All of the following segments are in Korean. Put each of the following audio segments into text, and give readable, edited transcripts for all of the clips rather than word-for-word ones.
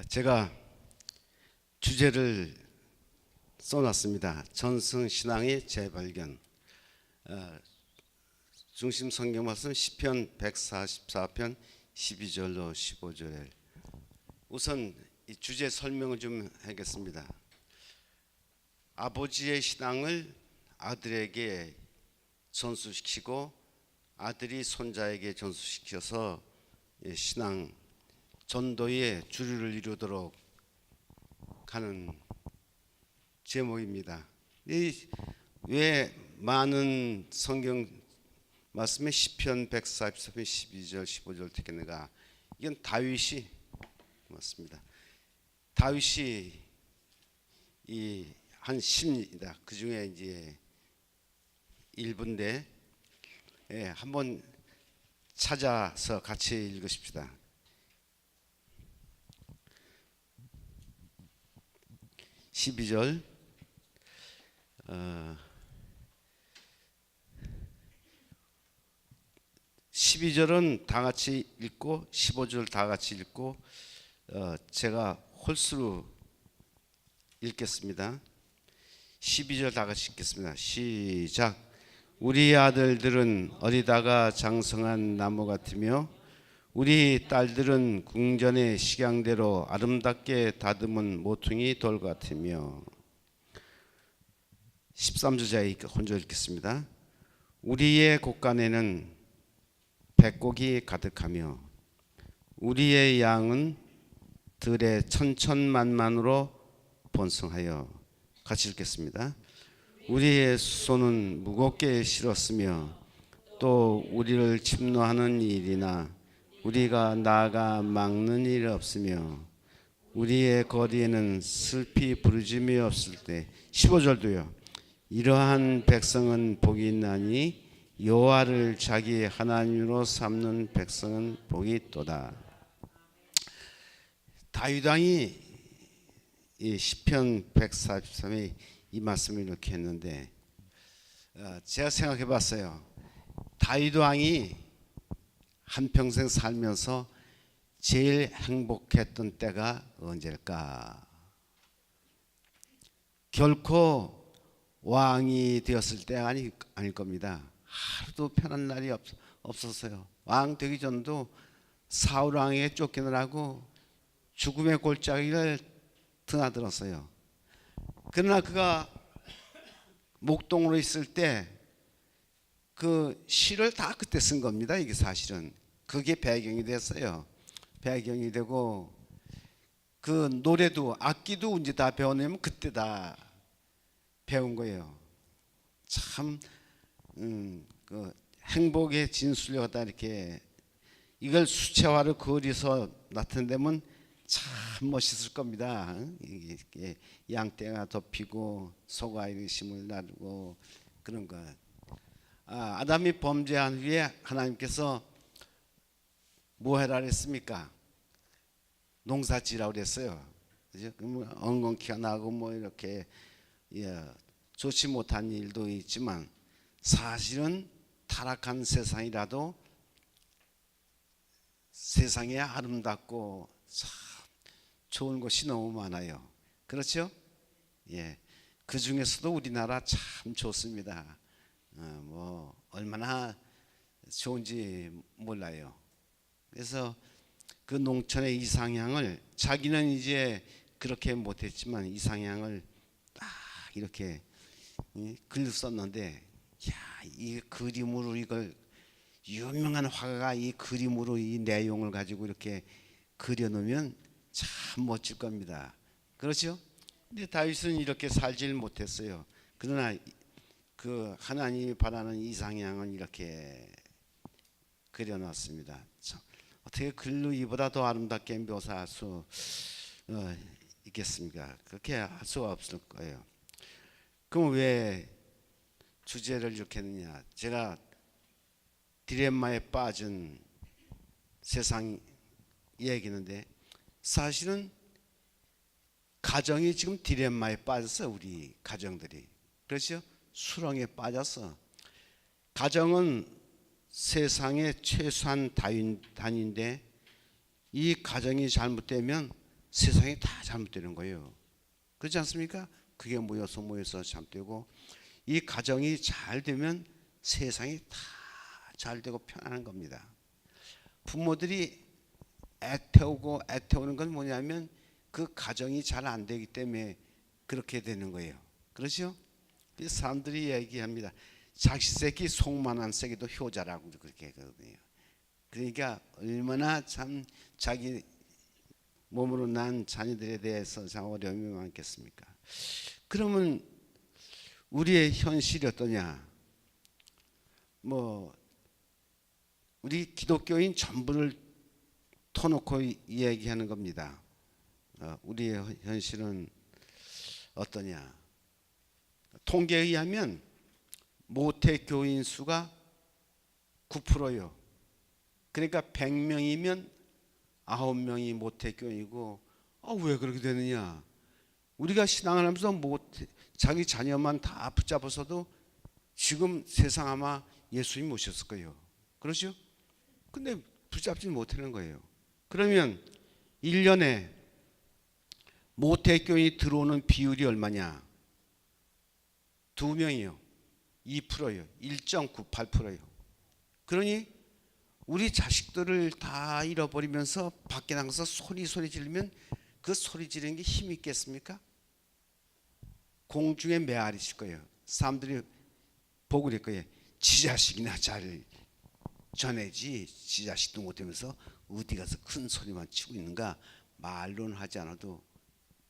제가 주제를 써놨습니다. 전승신앙의 재발견. 중심 성경 말씀 시편 144편 12절로 15절. 우선 이 주제 설명을 좀 하겠습니다. 아버지의 신앙을 아들에게 전수시키고 아들이 손자에게 전수시켜서 신앙 전도의 주류를 이루도록 하는 제목입니다. 왜 많은 성경 말씀에 시편 144편 12절 15절 택했는가? 이건 다윗이 맞습니다. 다윗이 이 한 시입니다. 그 중에 이제 일부인데 한번 찾아서 같이 읽으십시다. 12절 12절은 다 같이 읽고 15절 다 같이 읽고 제가 홀수로 읽겠습니다. 12절 다 같이 읽겠습니다. 시작. 우리 아들들은 어리다가 장성한 나무 같으며 우리 딸들은 궁전의 식양대로 아름답게 다듬은 모퉁이 돌 같으며. 13절에 혼자 읽겠습니다. 우리의 곳간에는 백곡이 가득하며 우리의 양은 들의 천천만만으로 번성하여. 같이 읽겠습니다. 우리의 손은 무겁게 실었으며 또 우리를 침노하는 일이나 우리가 나아가 막는 일 없으며 우리의 거리에는 슬피 부르짐이 없을 때. 15절도요. 이러한 백성은 복이 있나니 여호와를 자기 하나님으로 삼는 백성은 복이 있도다. 다윗 왕이 이 시편 143에 이 말씀을 이렇게 했는데 제가 생각해 봤어요. 다윗 왕이 한평생 살면서 제일 행복했던 때가 언제일까? 결코 왕이 되었을 때 아닐 겁니다. 하루도 편한 날이 없었어요. 왕 되기 전도 사울 왕에게 쫓기느라고 죽음의 골짜기를 드나들었어요. 그러나 그가 목동으로 있을 때 그 시를 다 그때 쓴 겁니다. 이게 사실은 그게 배경이 됐어요. 배경이 되고 그 노래도 악기도 이제 다 배워내면 그때 다 배운 거예요. 참 그 행복의 진술이었다. 이렇게 이걸 수채화로 그려서 나타내면 참 멋있을 겁니다. 이게 양떼가 덮이고 소가 이르심을 나르고 그런 것. 아담이 범죄한 후에 하나님께서 뭐 해라 그랬습니까? 농사지라고 그랬어요. 엉겅퀴가 나고 뭐 이렇게 좋지 못한 일도 있지만 사실은 타락한 세상이라도 세상에 아름답고 참 좋은 것이 너무 많아요. 그렇죠? 그 중에서도 우리나라 참 좋습니다. 뭐 얼마나 좋은지 몰라요. 그래서 그 농촌의 이상향을 자기는 이제 그렇게 못했지만 이상향을 딱 이렇게 글로 썼는데, 이 그림으로 이걸 유명한 화가가 이 그림으로 이 내용을 가지고 이렇게 그려놓으면 참 멋질 겁니다. 그렇죠? 근데 다윗은 이렇게 살질 못했어요. 그러나 그 하나님이 바라는 이상향은 이렇게 그려놨습니다. 참, 어떻게 글로 이보다 더 아름답게 묘사할 수 있겠습니까? 그렇게 할 수가 없을 거예요. 그럼 왜 주제를 이렇게 했느냐? 제가 디레마에 빠진 세상 얘기는데 사실은 가정이 지금 디레마에 빠졌어요. 우리 가정들이. 그렇죠? 수렁에 빠졌어. 가정은 세상의 최소한 단위인데 이 가정이 잘못되면 세상이 다 잘못되는 거예요. 그렇지 않습니까? 그게 모여서 잘못되고, 이 가정이 잘 되면 세상이 다 잘 되고 편안한 겁니다. 부모들이 애태우는 건 뭐냐면 그 가정이 잘 안 되기 때문에 그렇게 되는 거예요. 그렇죠? 그래서 사람들이 얘기합니다. 자식 새끼 속만한 새끼도 효자라고 그렇게 하거든요. 그러니까 얼마나 참 자기 몸으로 난 자녀들에 대해서 참 어려움이 많겠습니까? 그러면 우리의 현실이 어떠냐? 우리 기독교인 전부를 터놓고 이야기하는 겁니다. 우리의 현실은 어떠냐? 통계에 의하면 모태 교인 수가 9%요. 그러니까 100명이면 9명이 모태 교인이고, 왜 그렇게 되느냐? 우리가 신앙을 하면서 자기 자녀만 다 붙잡아서도 지금 세상 아마 예수님 모셨을 거예요. 그렇죠? 근데 붙잡지 못하는 거예요. 그러면 1년에 모태교인이 들어오는 비율이 얼마냐? 2명이요. 2%요. 1.98%요. 그러니 우리 자식들을 다 잃어버리면서 밖에 나가서 소리 지르면 그 소리 지르는 게 힘이 있겠습니까? 공중에 메아리칠 거예요. 사람들이 보고 그럴 거예요. 지 자식이나 잘 전해지, 지 자식도 못하면서 어디 가서 큰 소리만 치고 있는가? 말로는 하지 않아도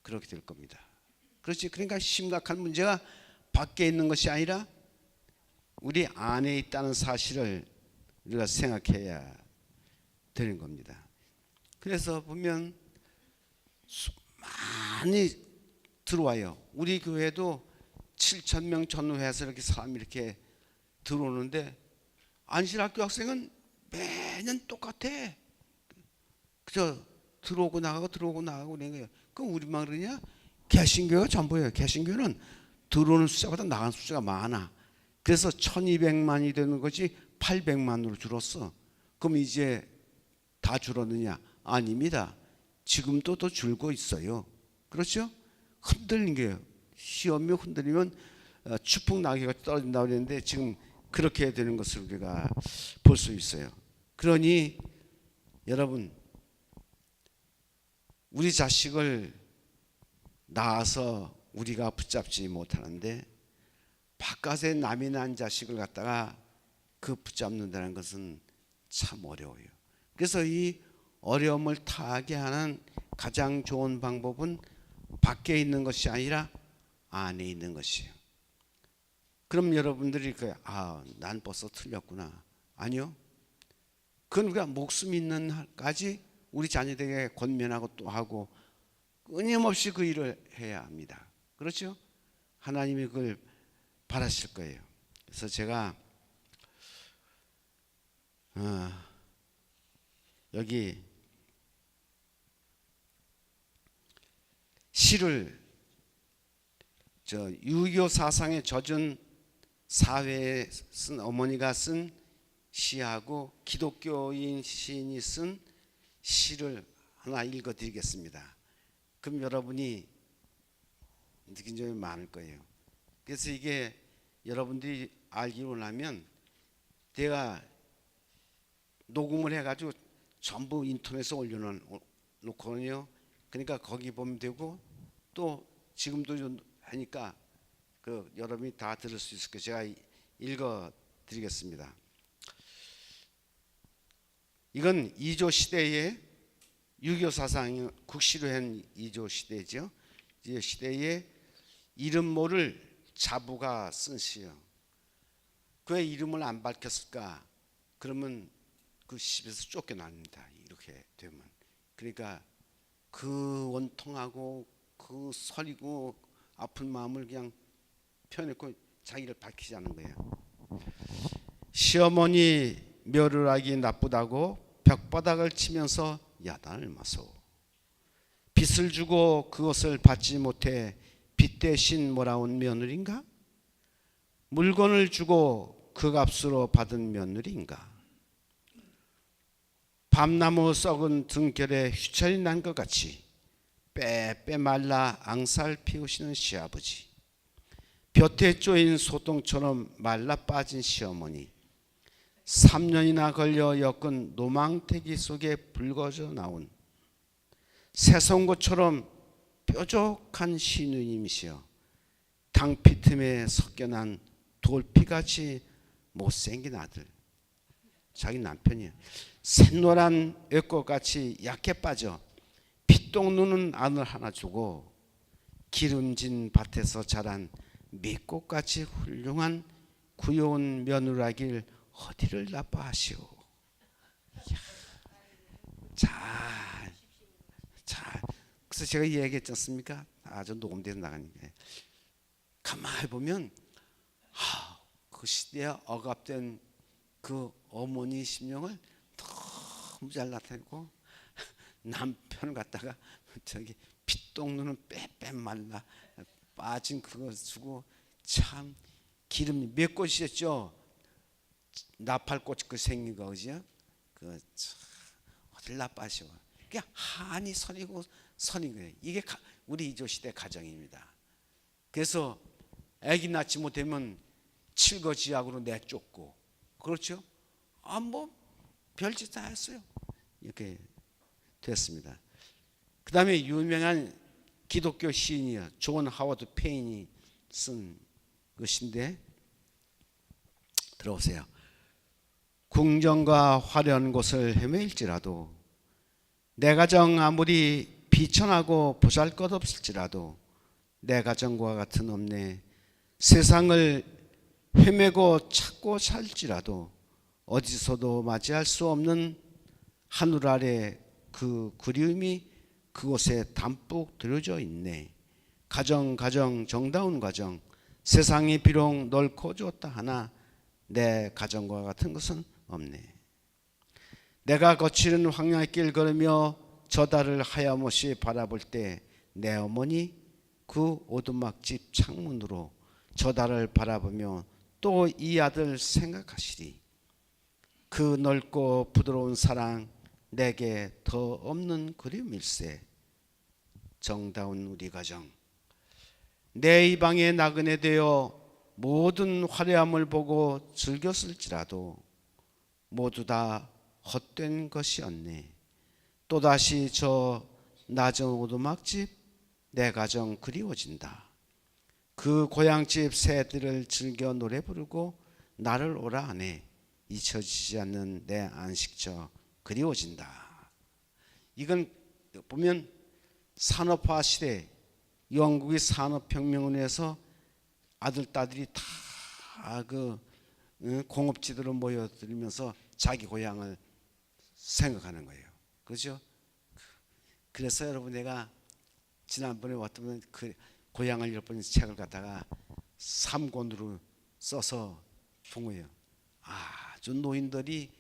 그렇게 될 겁니다. 그렇지? 그러니까 심각한 문제가 밖에 있는 것이 아니라 우리 안에 있다는 사실을 우리가 생각해야 되는 겁니다. 그래서 보면 많이 들어와요. 우리 교회도 7,000명 전후해서 이렇게 사람이 이렇게 들어오는데, 안실학교 학생은 매년 똑같아. 그저 들어오고 나가고 그런 거예요. 그럼 우리만 그러냐? 개신교가 전부예요. 개신교는 들어오는 숫자보다 나가는 숫자가 많아. 그래서 1200만이 되는 것이 800만으로 줄었어. 그럼 이제 다 줄었느냐? 아닙니다. 지금도 더 줄고 있어요. 그렇죠? 흔들린 게요. 시험이 흔들리면 추풍 나귀가 떨어진다고 그랬는데 지금 그렇게 되는 것을 우리가 볼 수 있어요. 그러니 여러분, 우리 자식을 낳아서 우리가 붙잡지 못하는데 바깥에 남이 낳은 자식을 갖다가 붙잡는다는 것은 참 어려워요. 그래서 이 어려움을 타하게 하는 가장 좋은 방법은 밖에 있는 것이 아니라 안에 있는 것이에요. 그럼 여러분들이 난 벌써 틀렸구나. 아니요. 그건 우리가 목숨 있는 한까지 우리 자녀들에게 권면하고 또 하고 끊임없이 그 일을 해야 합니다. 그렇죠? 하나님이 그걸 바라실 거예요. 그래서 제가 여기 시를 유교 사상에 젖은 사회에 쓴 어머니가 쓴 시하고 기독교인 시인이 쓴 시를 하나 읽어드리겠습니다. 그럼 여러분이 느낀 점이 많을 거예요. 그래서 이게 여러분들이 알기 원하면 내가 녹음을 해가지고 전부 인터넷에 올려놓거든요. 그러니까 거기 보면 되고, 또 지금도 하니까 여러분이 다 들을 수 있을 거예요. 제가 읽어드리겠습니다. 이건 이조 시대의 유교 사상이 국시로 한 이조 시대죠. 이 시대에 이름 모를 자부가 쓴 시요. 왜 이름을 안 밝혔을까? 그러면 그 집에서 쫓겨납니다. 이렇게 되면. 그러니까 그 원통하고 그 서리고 아픈 마음을 그냥 표현했고 자기를 밝히지 않은 거예요. 시어머니 멸을하기 나쁘다고 벽바닥을 치면서 야단을 맞소. 빚을 주고 그것을 받지 못해 빚 대신 몰아온 며느리인가? 물건을 주고 그 값으로 받은 며느리인가? 밤나무 썩은 등결에 휘철이 난 것 같이 빼빼 말라 앙살 피우시는 시아버지, 볕에 쪼인 소똥처럼 말라 빠진 시어머니, 3년이나 걸려 엮은 노망태기 속에 붉어져 나온 새송곳처럼 뾰족한 시누님이시여, 당피 틈에 섞여난 돌피같이 못생긴 아들, 자기 남편이야. 샛노란 애꽃같이 약해 빠져 피똥 누는 아들 하나 주고 기름진 밭에서 자란 밑꽃같이 훌륭한 구여운 며느라길 어디를 나빠하시오. 자, 그래서 제가 얘기했지 않습니까? 아주 녹음돼서 나가니까. 가만히 보면 그 시대에 억압된 그 어머니 심령을 너무 잘 나타내고, 남편을 갖다가 저기 피똥 누는 빼빼 말라 빠진 그거 주고, 참 기름 몇 꽃이었죠? 나팔꽃 그 생긴 거, 그죠? 그 어딜 나빠하셔. 그냥 한이 선이고 선인 거예요. 이게 우리 이조 시대 가정입니다. 그래서 아기 낳지 못하면 칠거지약으로 내쫓고, 그렇죠? 뭐 별짓 다 했어요. 이렇게 됐습니다. 그 다음에 유명한 기독교 시인이요, 존 하워드 페인이 쓴 것인데, 들어보세요. 궁정과 화려한 곳을 헤매일지라도, 내 가정 아무리 비천하고 보잘것없을지라도 내 가정과 같은 없네. 세상을 헤매고 찾고 살지라도 어디서도 맞이할 수 없는 하늘 아래 그 그리움이 그곳에 담뿍 들여져 있네. 가정 정다운 가정, 세상이 비록 넓고 좋다 하나 내 가정과 같은 것은 없네. 내가 거칠은 황야의 길 걸으며 저 달을 하염없이 바라볼 때 내 어머니 그 오두막집 창문으로 저 달을 바라보며 또 이 아들 생각하시리. 그 넓고 부드러운 사랑 내게 더 없는 그리움일세. 정다운 우리 가정, 내 이 방에 나그네 되어 모든 화려함을 보고 즐겼을지라도 모두 다 헛된 것이었네. 또다시 저 낮은 오두막집 내 가정 그리워진다. 그 고향집 새들을 즐겨 노래 부르고 나를 오라 하네. 잊혀지지 않는 내 안식처 그리워진다. 이건 보면 산업화 시대, 영국의 산업혁명을 위해서 아들 딸들이 다 그 공업지대로 모여들면서 자기 고향을 생각하는 거예요. 그렇죠? 그래서 여러분, 내가 지난번에 왔던 그 고향을 엿보는 책을 갖다가 3권으로 써서 본 거예요. 아주 노인들이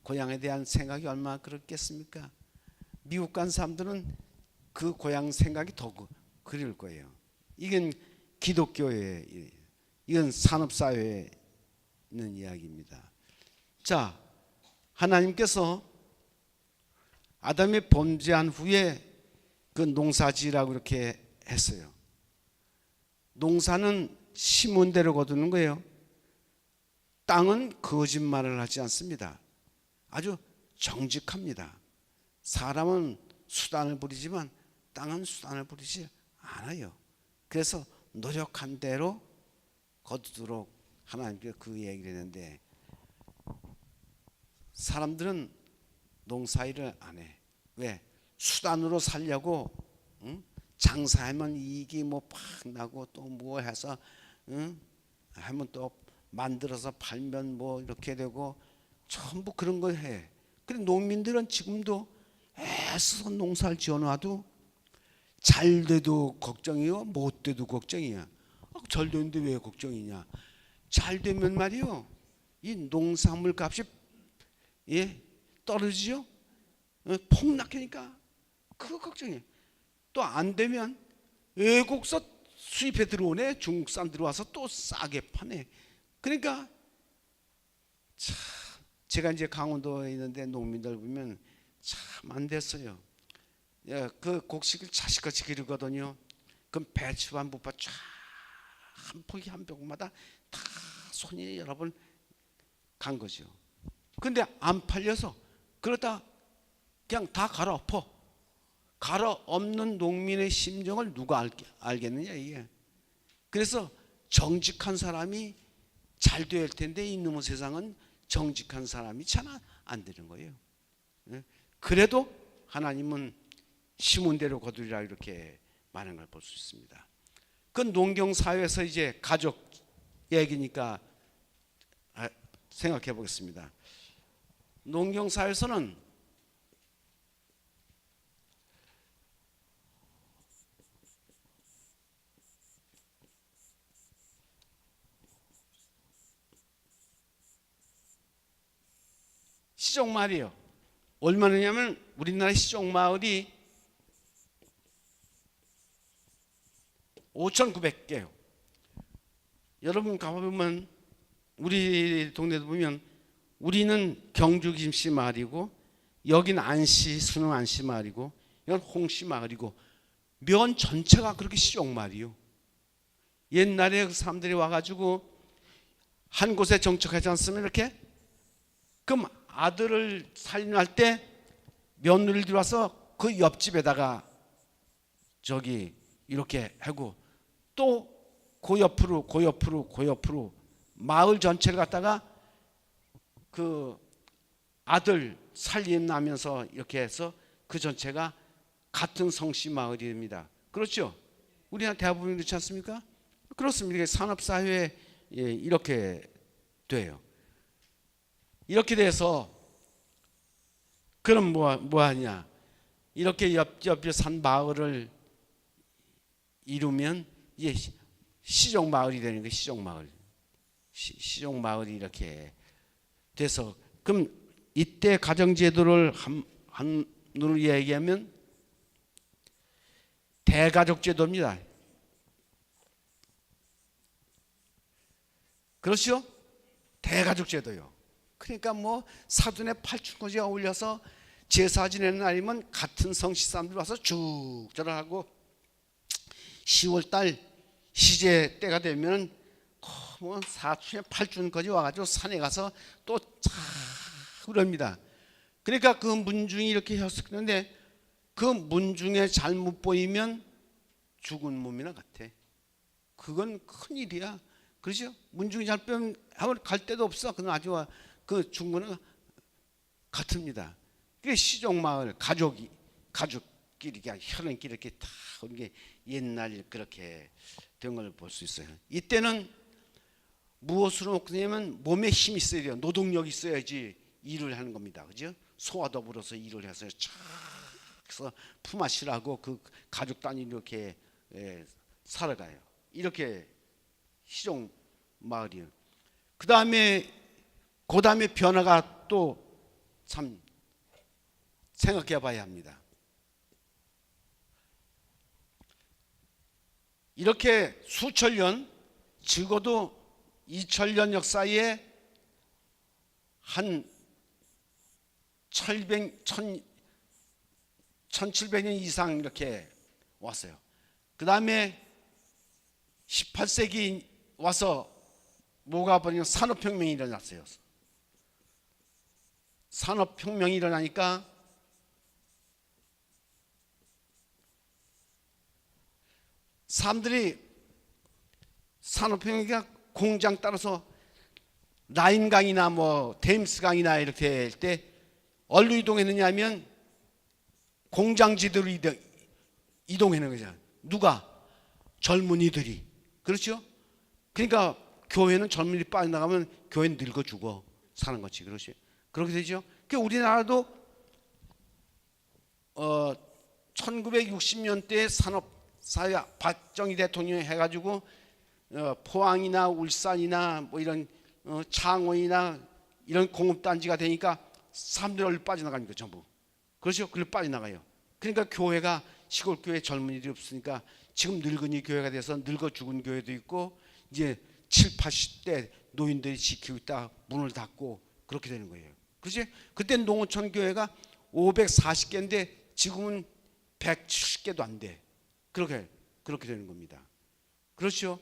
고향에 대한 생각이 얼마나 그렇겠습니까? 미국 간 사람들은 그 고향 생각이 더 그리울 거예요. 이건 기독교의, 이건 산업사회에 있는 이야기입니다. 자, 하나님께서 아담이 범죄한 후에 그 농사지라고 이렇게 했어요. 농사는 심은 대로 거두는 거예요. 땅은 거짓말을 하지 않습니다. 아주 정직합니다. 사람은 수단을 부리지만 땅은 수단을 부리지 않아요. 그래서 노력한 대로 거두도록 하나님께서 그 얘기를 했는데, 사람들은 농사일을 안 해. 왜? 수단으로 살려고. 장사하면 이익이 뭐 팍 나고 또 뭐 해서 하면 또 만들어서 팔면 뭐 이렇게 되고 전부 그런 걸 해. 그런데 농민들은 지금도 애써서 농사를 지어놔도 잘 돼도 걱정이요, 못 돼도 걱정이야. 잘 되는데 왜 걱정이냐? 잘 되면 말이요, 이 농산물 값이 떨어지죠. 폭락하니까 그거 걱정이에요. 또 안 되면 외국서 수입해 들어오네. 중국산 들어와서 또 싸게 파네. 그러니까 참, 제가 이제 강원도에 있는데 농민들 보면 참 안 됐어요. 그 곡식을 자식같이 기르거든요. 그럼 배추와 무파 쫙 한 포기 한 병마다 다 손이 여러 번 간 거죠. 근데 안 팔려서 그러다 그냥 다 갈아엎어. 갈아엎는 농민의 심정을 누가 알겠느냐 이게. 그래서 정직한 사람이 잘 될 텐데 이놈의 세상은 정직한 사람이 잘 안 되는 거예요. 그래도 하나님은 심은 대로 거두리라 이렇게 말하는 걸 볼 수 있습니다. 그 농경 사회에서 이제 가족 얘기니까 생각해 보겠습니다. 농경 사회에서는 시종마을이에요. 얼마냐면 우리나라 시종마을이 5,900개요. 여러분 가보면 우리 동네도 보면 우리는 경주 김씨 마을이고 여긴 안시 순흥 안시 마을이고 이건 홍씨 마을이고 면 전체가 그렇게 시종마을이요. 옛날에 그 사람들이 와가지고 한 곳에 정착하지 않으면 이렇게 그럼 아들을 살림할 때 며느리를 들어와서 그 옆집에다가 저기 이렇게 하고 또 그 옆으로 마을 전체를 갖다가 그 아들 살림나면서 이렇게 해서 그 전체가 같은 성씨 마을이 됩니다. 그렇죠? 우리나라 대부분 그렇지 않습니까? 그렇습니다. 산업사회에 이렇게 돼요. 이렇게 돼서 그럼 뭐 하냐? 이렇게 옆에 산 마을을 이루면 이제 시종 마을이 되는 거예요. 시종 마을. 시종 마을이 이렇게 돼서 그럼 이때 가정 제도를 한눈으로 얘기하면 대가족 제도입니다. 그렇죠? 대가족 제도요. 그러니까 뭐 사돈의 팔춘거지가 올려서 제사 지내는 날이면 같은 성씨 사람들 와서 쭉 절하고 10월달 시제 때가 되면 뭐 사춘의 팔춘거지 와가지고 산에 가서 또 쫙 그럽니다. 그러니까 그 문중이 이렇게 했었는데 그 문중에 잘못 보이면 죽은 몸이나 같아. 그건 큰일이야. 그렇죠? 문중이 잘 빼면 갈 데도 없어. 그건 아주 그 죽은 거는 같습니다. 그게 시종마을 가족끼리 혈연끼리 이렇게 다 이게 옛날 그렇게 된 걸 볼 수 있어요. 이때는 무엇으로 먹냐면 몸에 힘이 있어야 돼요. 노동력이 있어야지 일을 하는 겁니다. 그죠? 소와 더불어서 일을 해서 쫙 품앗이라고 그 가족 단위 이렇게 살아가요. 이렇게 시종 마을이에요. 그 다음에 변화가 또 참 생각해 봐야 합니다. 이렇게 수천 년, 적어도 2000년 역사에 한 1700년 이상 이렇게 왔어요. 그 다음에 18세기 와서 뭐가 버리면 산업혁명이 일어났어요. 산업혁명이 일어나니까 사람들이 산업혁명이가 공장 따라서 라인강이나 뭐 테임스강이나 이렇게 할 때 어디로 이동했느냐 하면 공장지대로 이동하는 거잖아요. 누가? 젊은이들이. 그렇죠? 그러니까 교회는 젊은이들이 빠져나가면 교회는 늙어 죽어 사는 거지. 그렇지? 그렇게 되죠. 그러니까 우리나라도 1960년대에 산업사회 박정희 대통령이 해가지고 포항이나 울산이나 뭐 이런 창원이나 이런 공업단지가 되니까 사람들이 얼른 빠져나가니까 전부. 그렇죠? 그걸 빠져나가요. 그러니까 교회가 시골 교회 젊은이들이 없으니까 지금 늙은이 교회가 돼서 늙어 죽은 교회도 있고 이제 7, 80대 노인들이 지키고 있다 문을 닫고 그렇게 되는 거예요. 그렇지? 그때 농어촌 교회가 540개인데 지금은 170개도 안 돼. 그렇게 되는 겁니다. 그렇죠?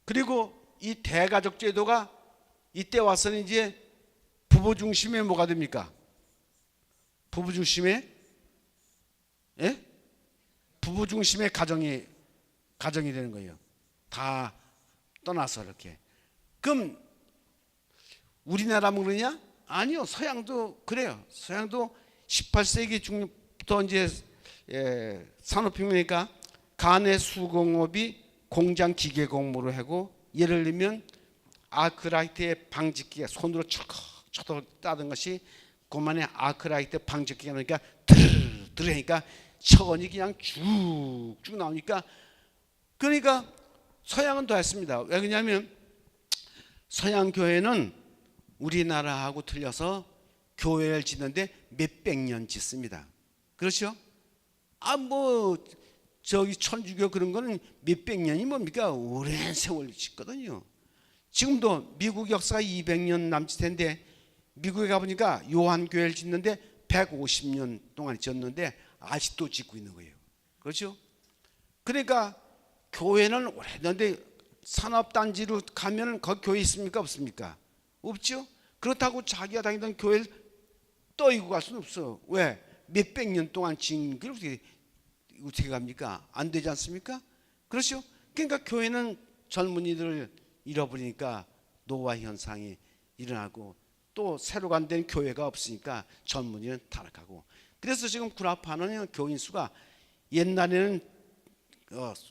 그리고 이 대가족 제도가 이때 와서는 이제 부부 중심에 뭐가 됩니까? 부부 중심에, 예? 부부 중심의 가정이 되는 거예요. 다 떠나서 이렇게. 그럼 우리나라만 그러냐? 아니요. 서양도 그래요. 서양도 18세기 중부터 이제 산업혁명이니까 간의 수공업이 공장 기계 공무로 하고, 예를 들면 아크라이트의 방직기가 손으로 척척 따던 것이 그만의 아크라이트 방직기가 나니까 들으니까 천이 그냥 쭉쭉 나오니까, 그러니까 서양은 더 했습니다. 왜 그러냐면 서양 교회는 우리나라하고 틀려서 교회를 짓는데 몇백 년 짓습니다. 그렇죠? 저기 천주교 그런 거는 몇백 년이 뭡니까? 오랜 세월 짓거든요. 지금도 미국 역사가 200년 남짓인데, 미국에 가보니까 요한교회를 짓는데 150년 동안 짓는데 아직도 짓고 있는 거예요. 그렇죠? 그러니까 교회는 오래됐는데 산업단지로 가면 거기 교회 있습니까? 없습니까? 없죠? 그렇다고 자기가 다니던 교회를 떠이고 갈 수는 없어. 왜? 몇백 년 동안 지은 걸 어떻게 갑니까? 안 되지 않습니까? 그렇죠? 그러니까 교회는 젊은이들을 잃어버리니까 노화 현상이 일어나고, 또 새로 간된 교회가 없으니까 젊은이는 타락하고. 그래서 지금 구라파는 교인 수가, 옛날에는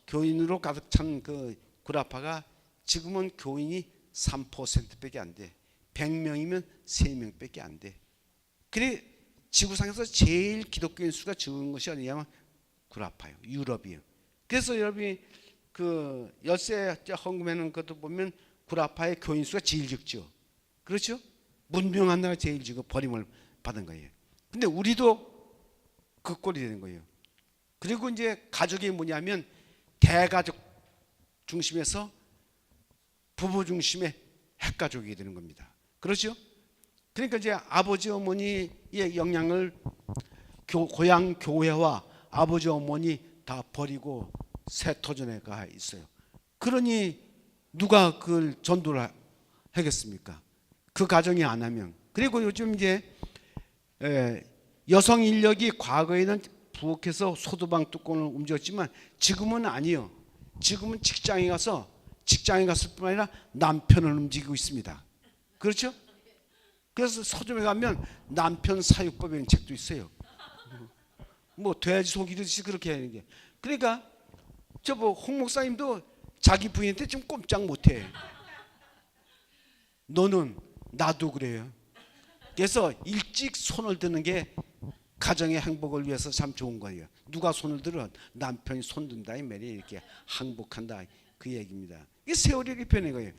교인으로 가득 찬 그 구라파가 지금은 교인이 3%밖에 안 돼. 100명이면 3명밖에 안 돼. 그래 지구상에서 제일 기독교인 수가 적은 것이 어디냐면 구라파요. 유럽이요. 그래서 여러분이 그 열세 헌금에는 것도 보면 구라파의 교인 수가 제일 적죠. 그렇죠? 문명한 나라가 제일 적고 버림을 받은 거예요. 근데 우리도 그 꼴이 되는 거예요. 그리고 이제 가족이 뭐냐면 대가족 중심에서 부부 중심의 핵가족이 되는 겁니다. 그렇죠? 그러니까 이제 아버지 어머니의 영향을 고향 교회와 아버지 어머니 다 버리고 새 터전에 가 있어요. 그러니 누가 그걸 전도를 하겠습니까? 그 가정이 안 하면. 그리고 요즘 이제 여성 인력이 과거에는 부엌에서 소두방 뚜껑을 움직였지만 지금은 아니요. 지금은 직장에 갔을 뿐만 아니라 남편을 움직이고 있습니다. 그렇죠? 그래서 서점에 가면 남편 사육법이라는 책도 있어요. 뭐 돼지 속이듯이 그렇게 하는 게. 그러니까 홍 목사님도 자기 부인한테 좀 꼼짝 못해. 너는 나도 그래요. 그래서 일찍 손을 드는 게 가정의 행복을 위해서 참 좋은 거예요. 누가 손을 들어? 남편이 손 든다 이 말이, 이렇게 항복한다 그 얘기입니다. 이게 세월이 이렇게 변한 거예요.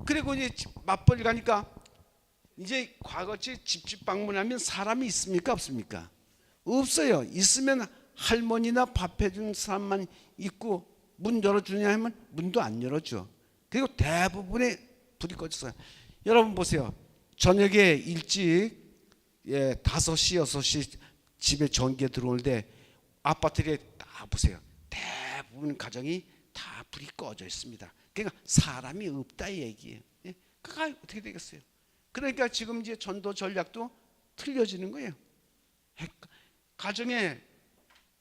그리고 이제 맞벌이 가니까 이제 과거같이 집집 방문하면 사람이 있습니까? 없습니까? 없어요. 있으면 할머니나 밥 해주는 사람만 있고, 문 열어주냐 하면 문도 안 열어줘. 그리고 대부분의 불이 꺼졌어요. 여러분 보세요. 저녁에 일찍 5시 6시 집에 전기가 들어올 때 아파트에 다 보세요. 대부분 가정이 다 불이 꺼져 있습니다. 그러니까 사람이 없다 이 얘기예요. 그가 어떻게 되겠어요? 그러니까 지금 이제 전도 전략도 틀려지는 거예요. 가정에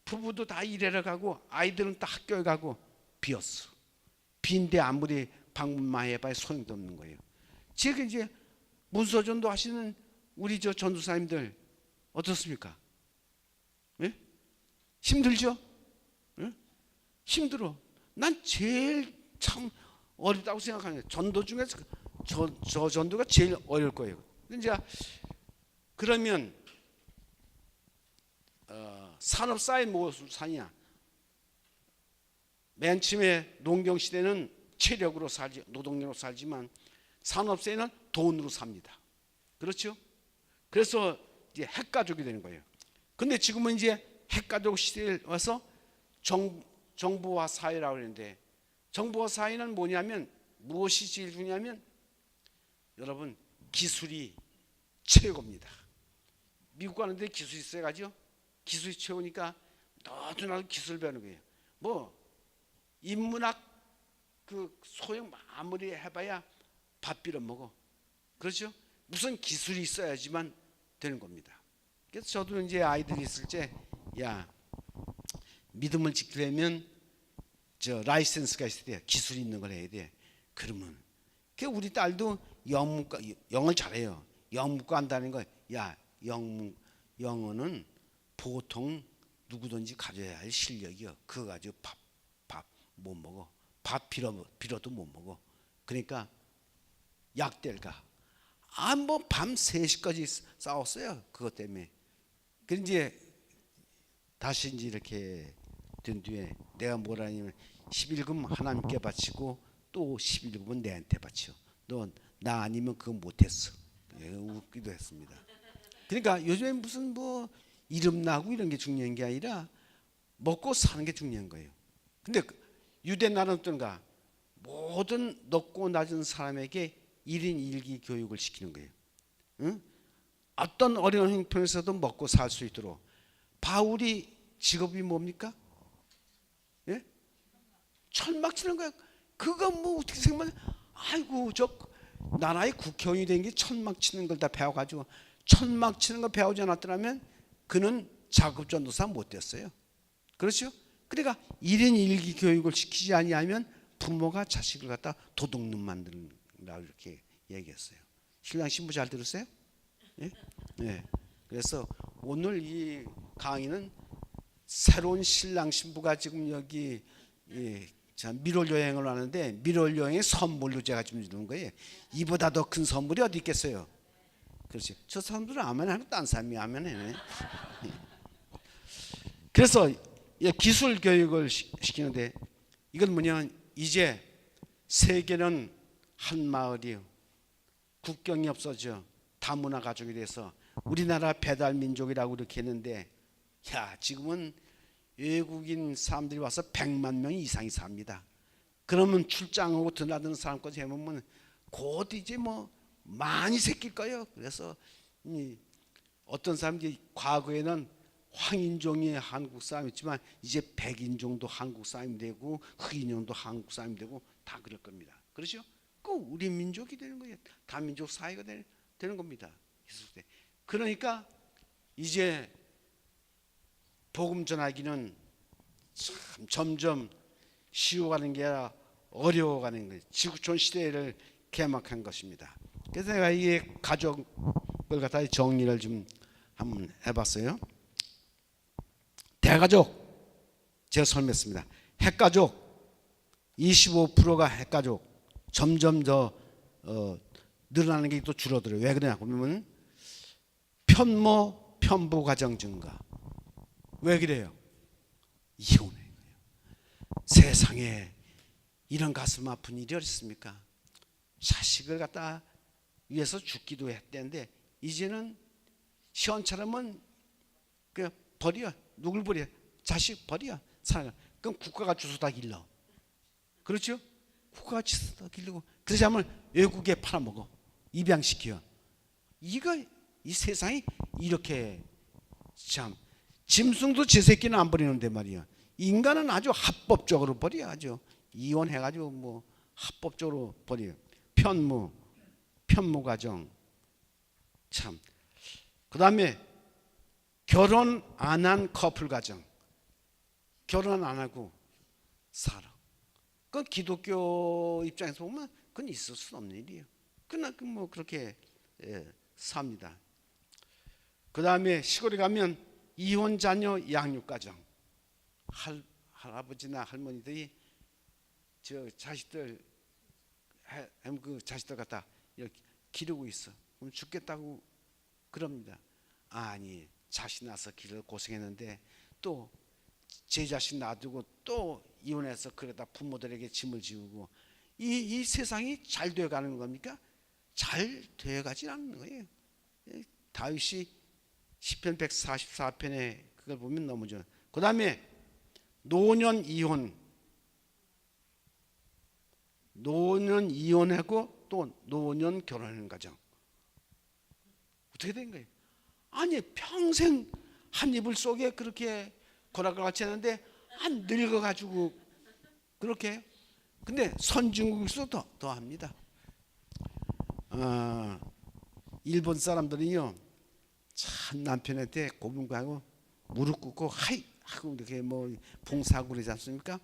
부부도 다 일하러 가고 아이들은 다 학교에 가고 비었어. 빈데 아무리 방문만 해봐야 소용도 없는 거예요. 지금 이제 문서전도 하시는 우리 저 전도사님들 어떻습니까? 예? 힘들죠? 예? 힘들어. 난 제일 참 어렵다고 생각하는 거예요. 전도 중에서 저 전도가 제일 어려울 거예요. 이제 그러면 산업사회 무엇을 사냐? 맨 처음에 농경 시대는 체력으로 살지, 노동력으로 살지만 산업사회는 돈으로 삽니다. 그렇죠? 그래서 이제 핵가족이 되는 거예요. 근데 지금은 이제 핵가족 시대에 와서 정보화 사회라고 하는데, 정보화 사회는 뭐냐면 무엇이 제일 중요하면 여러분 기술이 최고입니다. 미국 가는데 기술이 세가지고 기술이 최고니까 너도 나도 기술 배우는 거예요. 뭐 인문학 그 소형 아무리 해봐야 밥 빌어 먹어. 그렇죠? 무슨 기술이 있어야지만 되는 겁니다. 그래서 저도 이제 아이들이 있을 때, 야, 믿음을 지키려면 저 라이센스가 있어야 돼. 기술이 있는 걸 해야 돼. 그러면 그 우리 딸도 영문과, 영어를 잘해요. 영문과 한다는 거, 야, 영어는 보통 누구든지 가져야 할 실력이요. 그거 가지고 밥 못 먹어. 밥 빌어도 못 먹어. 그러니까 약대를 가. 뭐 밤 3시까지 싸웠어요. 그것 때문에. 그 이제 다시 이제 이렇게 된 뒤에 내가 뭐라 하냐면 11금 하나님께 바치고 또 11금은 내한테 바쳐. 너 나 아니면 그거 못했어. 웃기도 했습니다. 그러니까 요즘에 무슨 뭐 이름 나고 이런 게 중요한 게 아니라 먹고 사는 게 중요한 거예요. 근데 유대 나라는 어떤가? 모든 높고 낮은 사람에게 1인 1기 교육을 시키는 거예요. 응? 어떤 어려운 형편에서도 먹고 살 수 있도록. 바울이 직업이 뭡니까? 예? 천막 치는 거야. 그거 뭐 어떻게 생각하면, 아이고 저 나라의 국형이 된 게 천막 치는 걸 다 배워가지고, 천막 치는 거 배우지 않았더라면 그는 자급 전도사 못 됐어요. 그렇죠? 그러니까 1인 1기 교육을 시키지 아니하면 부모가 자식을 갖다 도둑놈 만든다고 이렇게 얘기했어요. 신랑 신부 잘 들으세요? 예? 네. 그래서 오늘 이 강의는 새로운 신랑 신부가 지금 여기 미롤 여행을 하는데, 미롤 여행의 선물로 제가 좀 주는 거예요. 이보다 더 큰 선물이 어디 있겠어요? 그렇지. 저 사람들은 아멘 하고 딴 사람이 아멘 해. 그래서 기술 교육을 시키는데, 이건 뭐냐면 이제 세계는 한 마을이요. 국경이 없어져 다문화 가족이 돼서 우리나라 배달 민족이라고 이렇게 했는데, 야, 지금은 외국인 사람들이 와서 100만 명 이상이 삽니다. 그러면 출장하고 드나드는 사람까지 해보면 곧 이제 뭐 많이 생길 거예요. 그래서 어떤 사람들이 과거에는 황인종이 한국 사람이었지만 이제 백인종도 한국 사람이 되고 흑인종도 한국 사람이 되고 다 그럴 겁니다. 그렇죠? 그 우리 민족이 되는 거예요. 다민족 사회가 되는 겁니다. 그러니까 이제 복음 전하기는 참 점점 쉬워가는 게 아니라 어려워가는 거예요. 지구촌 시대를 개막한 것입니다. 그래서 제가 이 가족을 갖다 정리를 좀 한번 해봤어요. 대가족 제가 설명했습니다. 핵가족 25%가 핵가족, 점점 더 늘어나는 게 또 줄어들어요. 왜 그러냐 보면 편모 편부 가정 증가. 왜 그래요? 이혼해. 세상에 이런 가슴 아픈 일이 어딨습니까? 자식을 갖다 위해서 죽기도 했대는데 이제는 시원처럼은 그 버려. 누굴 버려? 자식 버려. 그럼 국가가 주소 다 길러. 그렇죠? 국가가 주소 다 길르고, 그러지 않으면 외국에 팔아먹어. 입양시켜. 이 세상이 이렇게 참, 짐승도 제 새끼는 안 버리는데 말이야. 인간은 아주 합법적으로 버려야죠. 이혼해가지고 뭐 합법적으로 버려요. 편무 가정. 참. 그 다음에 결혼 안 한 커플 가정. 결혼 안 하고 살아. 그건 기독교 입장에서 보면 그건 있을 수 없는 일이에요. 그러나 뭐 그렇게 삽니다. 그 다음에 시골에 가면 이혼 자녀 양육 가정. 할아버지나 할머니들이 저 자식들 그 자식들 갖다 이렇게 기르고 있어. 그럼 죽겠다고 그럽니다. 아니, 자식 낳아서 기를 고생했는데 또 제 자식 놔두고 또 이혼해서 그러다 부모들에게 짐을 지우고, 이 세상이 잘 되어가는 겁니까? 잘 되어가지 않는 거예요. 다윗이 시편 144편에 그걸 보면 너무 좋아요. 그 다음에 노년 이혼하고 또 노년 결혼하는 가정. 어떻게 된 거예요? 아니, 평생 한 이불 속에 그렇게 고락같이 하는데 안 늙어가지고 그렇게 해요. 근데 선진국에서 더 합니다. 일본 사람들은요, 참 남편한테 고분고하고 무릎 꿇고 하이 하고 이렇게 뭐 봉사하고 그러지 않습니까?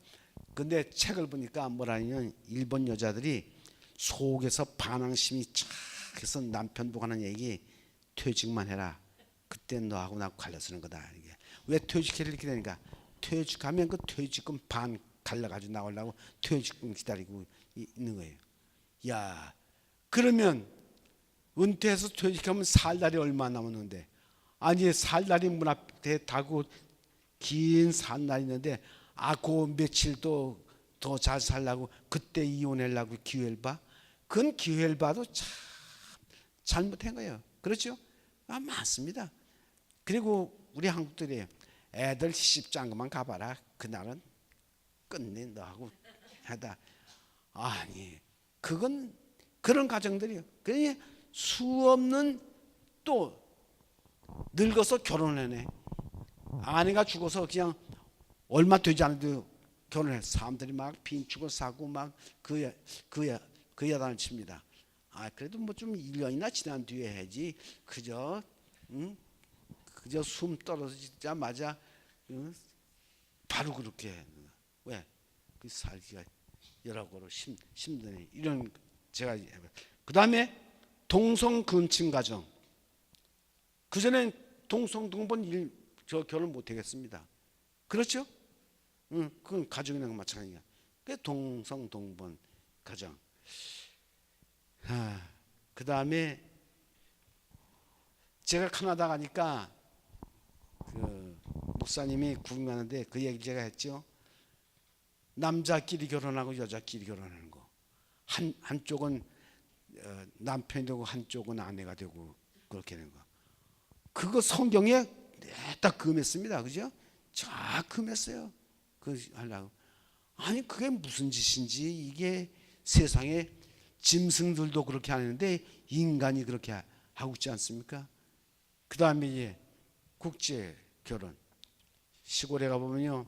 근데 책을 보니까 뭐라냐면 일본 여자들이 속에서 반항심이 쫙 해서 남편 보고 하는 얘기, 퇴직만 해라. 그때 너하고 나하고 갈라서는 거다. 이게 왜 퇴직해를 이렇게 되니까, 퇴직하면 그 퇴직금 반 갈라가지고 나오려고 퇴직금 기다리고 있는 거예요. 야, 그러면 은퇴해서 퇴직하면 살 날이 얼마 남았는데, 아니 살 날이 문 앞에 다고 긴 살 날이 있는데, 그 며칠 또 더 잘 살라고 그때 이혼하려고 기회를 봐? 그건 기회를 봐도 참 잘못한 거예요. 그렇죠? 많습니다. 그리고 우리 한국들이 애들 시집장 것만 가봐라. 그날은 끝내 너하고 하다. 아니, 그건 그런 가정들이요. 그러니 수없는 또 늙어서 결혼하네. 아내가 죽어서 그냥 얼마 되지 않아도 결혼해. 사람들이 막 빈축을 사고 막 그 야단을 칩니다. 그래도 뭐 좀 1년이나 지난 뒤에 해야지. 그저 숨 떨어지자마자 바로 그렇게 해. 왜? 그 살기가 여러 가지로 힘드네. 이런 제가. 그 다음에 동성근친 가정. 그 전엔 동성동본 저 결혼 못 하겠습니다. 그렇죠? 그건 가정이랑 마찬가지야. 그 동성동본 가정. 그 다음에 제가 캐나다 가니까 그 목사님이 구경하는데 그 얘기 제가 했죠. 남자끼리 결혼하고 여자끼리 결혼하는 거. 한쪽은 남편이 되고 한쪽은 아내가 되고 그렇게 하는 거. 그거 성경에 딱 금했습니다. 그죠? 쫙 금했어요. 그 하려고. 아니 그게 무슨 짓인지, 이게 세상에 짐승들도 그렇게 하는데 인간이 그렇게 하고 있지 않습니까? 그 다음에 이제 국제 결혼. 시골에 가보면요,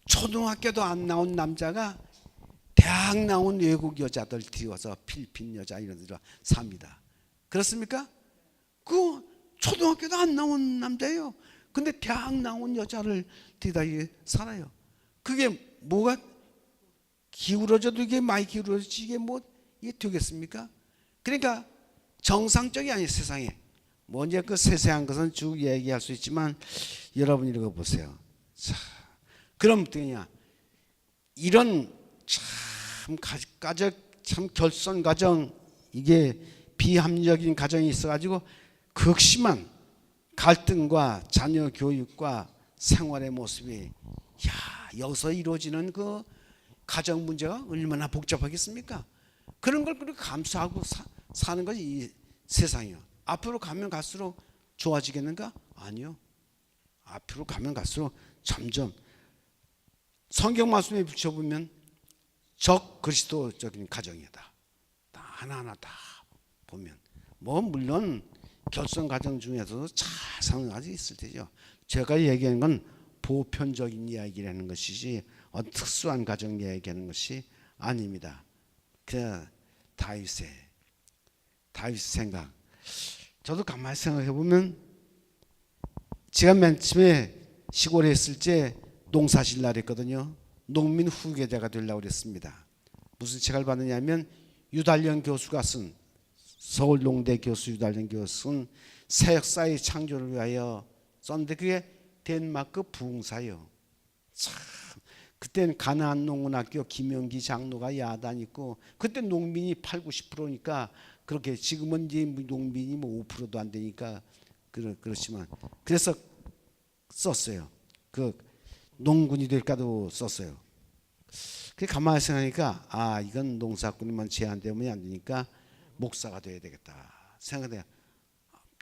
초등학교도 안 나온 남자가 대학 나온 외국 여자들 들여서 필리핀 여자 이런 데로 삽니다. 그렇습니까? 그 초등학교도 안 나온 남자예요. 근데 대학 나온 여자를 들여다 살아요. 그게 뭐가 기울어져도 이게 많이 기울어지지 이게 뭐 이게 되겠습니까? 그러니까 정상적이 아니에요. 세상에 뭐 이제 그 세세한 것은 쭉 얘기할 수 있지만 여러분 읽어보세요. 자, 그럼 어떠냐? 이런 참 참 결손 가정, 이게 비합리적인 가정이 있어가지고 극심한 갈등과 자녀 교육과 생활의 모습이 여기서 이루어지는 그 가정 문제가 얼마나 복잡하겠습니까? 그런 걸 그렇게 감수하고 사는 것이 이 세상이요. 앞으로 가면 갈수록 좋아지겠는가? 아니요. 앞으로 가면 갈수록 점점 성경 말씀에 붙여보면 적 그리스도적인 가정이다. 하나하나 다 보면 뭐 물론 결손 가정 중에서도 잘 사는 가정이 있을 테죠. 제가 얘기하는 건 보편적인 이야기라는 것이지 특수한 가정 이야기하는 것이 아닙니다. 그 다윗의 생각. 저도 가만히 생각해 보면 제가 맨 처음에 시골에 있을 때 농사짓날 했거든요. 농민 후계자가 되려고 그랬습니다. 무슨 책을 봤느냐면 유달령 교수가 쓴, 서울농대 교수 유달령 교수는 새역사의 창조를 위하여 썼는데 그게 덴마크 부흥사예요. 참 그때는 가나안 농문학교 김영기 장로가 야단 있고 그때 농민이 80~90%니까 그렇게, 지금은 이제 농민이 뭐 5%도 안 되니까 그렇지만 그래서 썼어요. 그 농군이 될까도 썼어요. 그 가만히 생각하니까 이건 농사꾼이만 제한되면 안 되니까 목사가 돼야 되겠다 생각해요.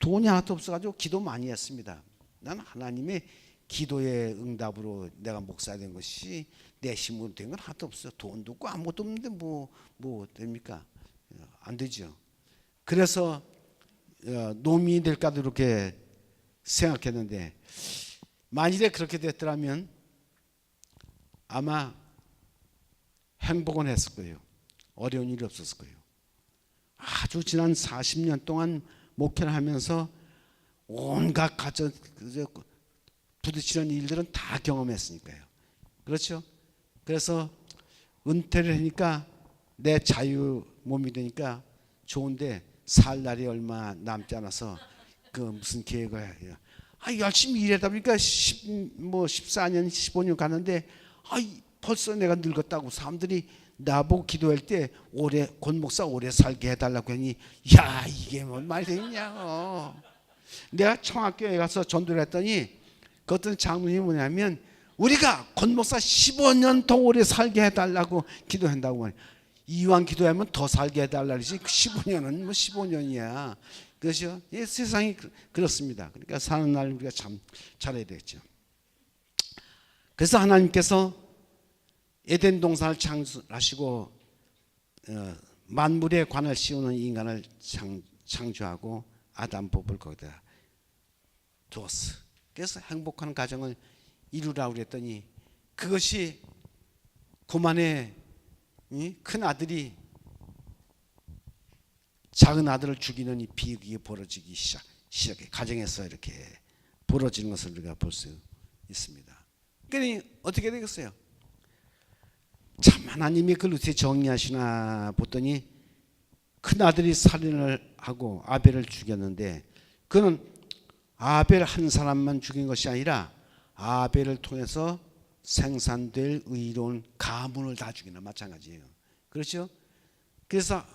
돈이 하나도 없어가지고 기도 많이 했습니다. 나는 하나님의 기도의 응답으로 내가 목사 된 것이 내 힘으로 된 건 하나도 없어요. 돈도 없고 아무것도 없는데 뭐 됩니까? 안 되죠. 그래서 노민이 될까도 이렇게 생각했는데 만일에 그렇게 됐더라면 아마 행복은 했을 거예요. 어려운 일이 없었을 거예요. 아주 지난 40년 동안 목회를 하면서 온갖 부딪히는 일들은 다 경험했으니까요. 그렇죠? 그래서 은퇴를 하니까 내 자유 몸이 되니까 좋은데 살 날이 얼마 남지 않아서 그 무슨 계획을 해요. 열심히 일하다 보니까 14년, 15년 가는데 벌써 내가 늙었다고 사람들이 나보고 기도할 때 오래 권 목사 오래 살게 해달라고 하니 야 이게 뭔 말이 되냐고. 내가 청학교에 가서 전도를 했더니 그 어떤 장로님이 뭐냐면 우리가 권 목사 15년 더 오래 살게 해달라고 기도한다고 하니 이왕 기도하면 더 살게 해달라 그러지 15년은 뭐 15년이야. 그렇죠? 예, 세상이 그렇습니다. 그러니까 사는 날 우리가 참 잘해야 되겠죠. 그래서 하나님께서 에덴 동산을 창조하시고 만물에 관을 씌우는 인간을 창조하고 아담법을 거기다 두었어. 그래서 행복한 가정을 이루라고 그랬더니 그것이 고만의 큰 아들이 작은 아들을 죽이는 이 비극이 벌어지기 시작해. 가정에서 이렇게 벌어지는 것을 우리가 볼 수 있습니다. 그러니 어떻게 되겠어요? 참 하나님이 그걸 어떻게 정리하시나 보더니 큰 아들이 살인을 하고 아벨을 죽였는데 그는 아벨 한 사람만 죽인 것이 아니라 아벨을 통해서 생산될 의로운 가문을 다 죽이나 마찬가지예요. 그렇죠? 그래서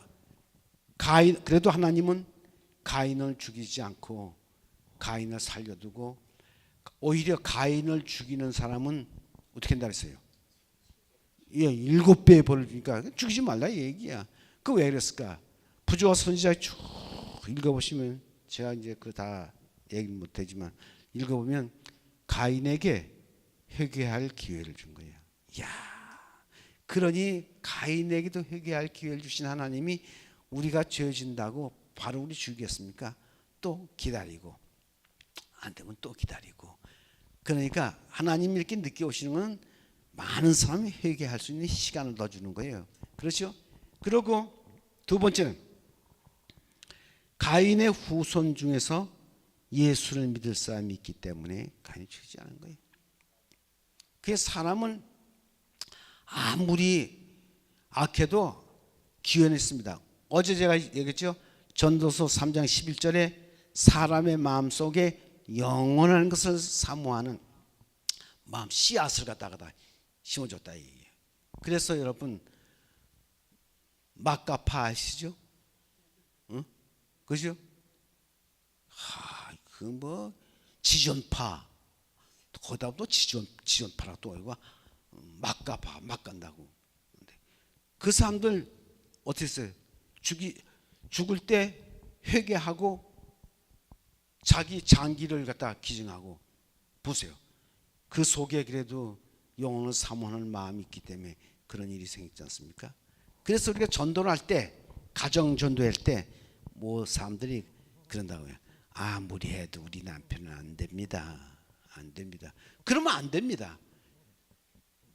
그래도 하나님은 가인을 죽이지 않고 가인을 살려두고 오히려 가인을 죽이는 사람은 어떻게 한다 그랬어요? 7배의 벌을 주니까 죽이지 말라 이 얘기야. 그 왜 그랬을까? 부조와 선지자 쭉 읽어보시면 제가 이제 그 다 얘기 못하지만 읽어보면 가인에게 회개할 기회를 준 거예요. 야, 그러니 가인에게도 회개할 기회를 주신 하나님이 우리가 죄 진다고 바로 우리 죽이겠습니까? 또 기다리고 안 되면 또 기다리고. 그러니까 하나님이 이렇게 늦게 오시는 건 많은 사람이 회개할 수 있는 시간을 더 주는 거예요. 그렇죠? 그리고 두 번째는 가인의 후손 중에서 예수를 믿을 사람이 있기 때문에 가인이 죽이지 않은 거예요. 그 사람은 아무리 악해도 기회는 있습니다. 어제 제가 얘기했죠. 전도서 3장 11절에 사람의 마음속에 영원한 것을 사모하는 마음 씨앗을 갖다가 심어줬다. 그래서 여러분 막가파 아시죠? 응? 그죠? 그 뭐 지존파 거기다 또 지존파라고 또 이거 막가파 막 간다고. 그 사람들 어떻게 했어요? 죽을 때 회개하고 자기 장기를 갖다 기증하고 보세요. 그 속에 그래도 영혼을 사모하는 마음이 있기 때문에 그런 일이 생기지 않습니까? 그래서 우리가 전도를 할 때 가정 전도할 때 뭐 사람들이 그런다고요. 아무리 해도 우리 남편은 안 됩니다. 안 됩니다. 그러면 안 됩니다.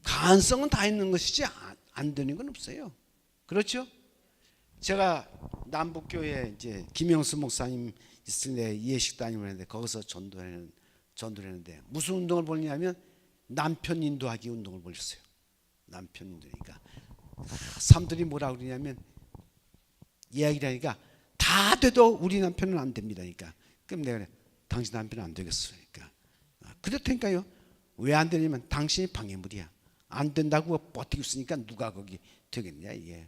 가능성은 다 있는 것이지 안 되는 건 없어요. 그렇죠? 제가 남북교회 이제 김영수 목사님 있을 때 예식 다니고 했는데 거기서 전도를 했는데 무슨 운동을 벌이냐면 남편 인도하기 운동을 벌였어요. 남편 인도니까 사람들이 뭐라 그러냐면 이야기를 하니까 다 돼도 우리 남편은 안 됩니다니까. 그럼 내가 그래, 당신 남편은 안 되겠어. 그러니까 그렇다니까요. 왜 안 되냐면 당신이 방해물이야. 안 된다고 버티고 있으니까 누가 거기 되겠냐 이게.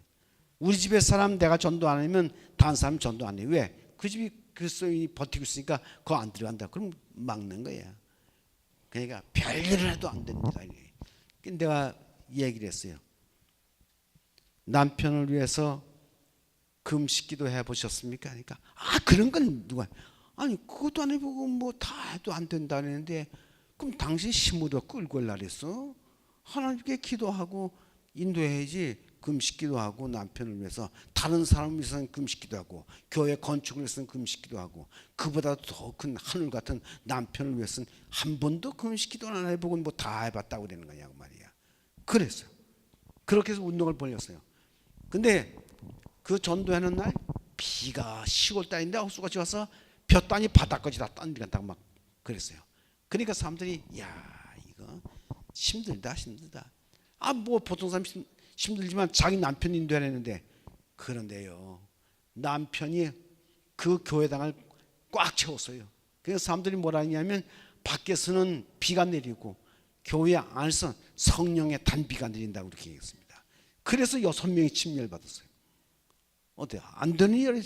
우리 집에 사람 내가 전도 안 하면 다른 사람 전도 안 해. 왜? 그 집이 그리스도인이 버티고 있으니까 그거 안 들어간다. 그럼 막는 거야. 그러니까 별일을 해도 안 됩니다. 내가 얘기를 했어요. 남편을 위해서 금식기도 해보셨습니까? 그러니까 그런 건 누가 아니 그것도 안 해보고 뭐 다 해도 안 된다는데 그럼 당신 힘으로 끌고 올라 그랬어? 하나님께 기도하고 인도해야지 금식기도 하고, 남편을 위해서 다른 사람을 위해서는 금식기도 하고, 교회 건축을 위해서는 금식기도 하고, 그보다도 더 큰 하늘 같은 남편을 위해서는 한 번도 금식기도 안 해보고 뭐 다 해봤다고 그러는 거냐고 말이야. 그랬어요. 그렇게 해서 운동을 벌렸어요. 근데 그 전도하는 날 비가 10월 달인데 헛수같이 와서 볕단이 바닥까지 다 딴지간다고 막 그랬어요. 그러니까 사람들이 야 이거 힘들다. 아 뭐 보통 사람 힘들지만 자기 남편이 인도하는데, 그런데요 남편이 그 교회당을 꽉 채웠어요. 그래서 사람들이 뭐라 하냐면 밖에서는 비가 내리고 교회 안에서 성령의 단비가 내린다고 그렇게 얘기했습니다. 그래서 6명이 침례를 받았어요. 어때요? 안 되는 일이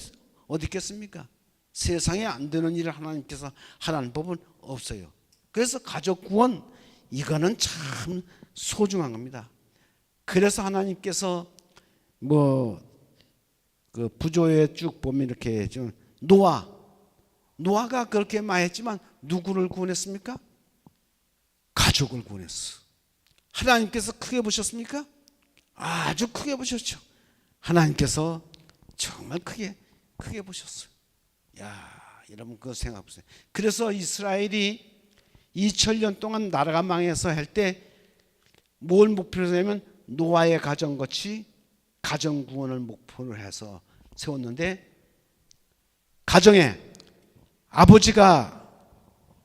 어디 있겠습니까? 세상에 안 되는 일을 하나님께서 하라는 법은 없어요. 그래서 가족 구원, 이거는 참 소중한 겁니다. 그래서 하나님께서 뭐 그 부조에 쭉 보면 이렇게 좀 노아가 그렇게 많이 했지만 누구를 구원했습니까? 가족을 구원했어. 하나님께서 크게 보셨습니까? 아주 크게 보셨죠. 하나님께서 정말 크게 보셨어요. 야, 여러분 그거 생각해 보세요. 그래서 이스라엘이 2000년 동안 나라가 망해서 할 때 뭘 목표로 하냐면 노아의 가정같이 가정 구원을 목표로 해서 세웠는데, 가정에 아버지가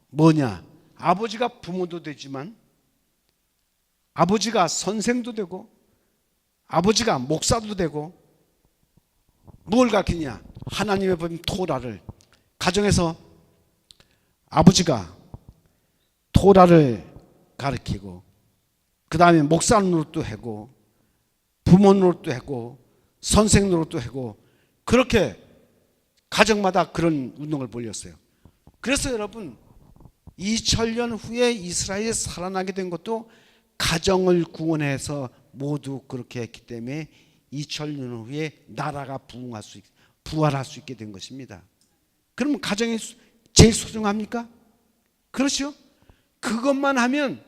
뭐냐? 아버지가 부모도 되지만 아버지가 선생도 되고 아버지가 목사도 되고, 뭘 가르치냐? 하나님의 법 토라를. 가정에서 아버지가 토라를 가르치고, 그 다음에 목사 노릇도 하고 부모 노릇도 하고 선생 노릇도 하고, 그렇게 가정마다 그런 운동을 벌였어요. 그래서 여러분 2000년 후에 이스라엘이 살아나게 된 것도 가정을 구원해서 모두 그렇게 했기 때문에 2000년 후에 나라가 부활할 수 있게 된 것입니다. 그러면 가정이 제일 소중합니까? 그렇죠? 그것만 하면,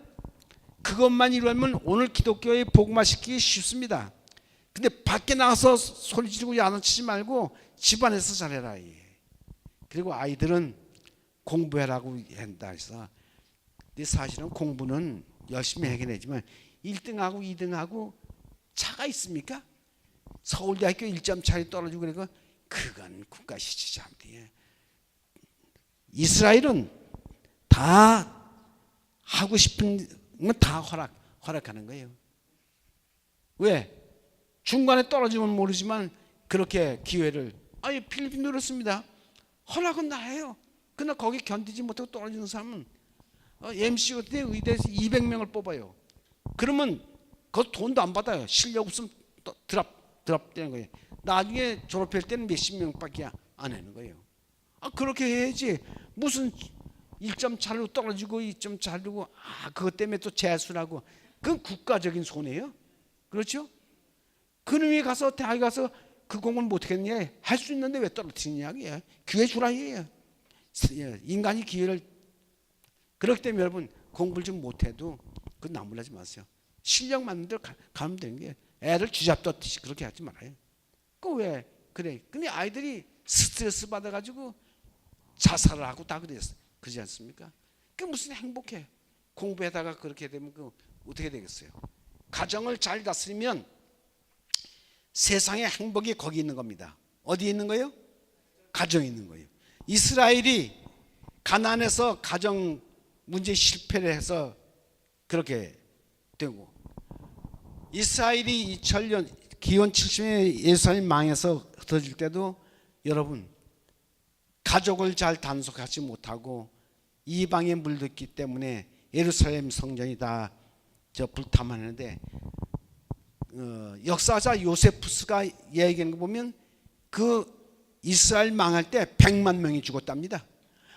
그것만 이루면 오늘 기독교의 복음화시키기 쉽습니다. 근데 밖에 나가서 소리 지르고 야단치지 말고 집안에서 잘해라. 그리고 아이들은 공부해라고 한다 해서, 근데 사실은 공부는 열심히 하긴 하지만 1등하고 2등하고 차가 있습니까? 서울대학교 1점짜리 떨어지고 그러니까 그건 국가시치자인데, 이스라엘은 다 하고 싶은 건 다 허락하는 거예요. 왜? 중간에 떨어지면 모르지만 그렇게 기회를, 필리핀도 그렇습니다. 허락은 다 해요. 그러나 거기 견디지 못하고 떨어지는 사람은 MC 그때 의대에서 200명을 뽑아요. 그러면 그 돈도 안 받아요. 실력 없으면 드랍 되는 거예요. 나중에 졸업할 때는 몇십 명밖에 안 하는 거예요. 그렇게 해야지. 무슨 1점 차로 떨어지고 2점 차로 그것 때문에 또 재수라고, 그건 국가적인 손해예요. 그렇죠? 그놈이 가서 대학에 가서 그 공부를 못 하겠냐? 할 수 있는데 왜 떨어뜨리냐? 기회 주라 이에요. 인간이 기회를. 그렇기 때문에 여러분 공부를 좀 못해도 그건 나무라지 마세요. 실력 맞는 대로 가면 되는 게, 애를 쥐잡듯이 그렇게 하지 말아요. 왜 그래? 근데 아이들이 스트레스 받아가지고 자살을 하고 다 그러지 않습니까? 그 무슨 행복해? 공부에다가 그렇게 되면 그 어떻게 되겠어요? 가정을 잘 다스리면 세상의 행복이 거기 있는 겁니다. 어디에 있는 거예요? 가정에 있는 거예요. 이스라엘이 가나안에서 가정 문제 실패를 해서 그렇게 되고, 이스라엘이 2000년 기원 70년에 예루살렘 망해서 흩어질 때도 여러분 가족을 잘 단속하지 못하고 이방에 물들기 때문에 예루살렘 성전이 다 불타만하는데, 역사자 요세푸스가 얘기하는 거 보면 그 이스라엘 망할 때 100만 명이 죽었답니다.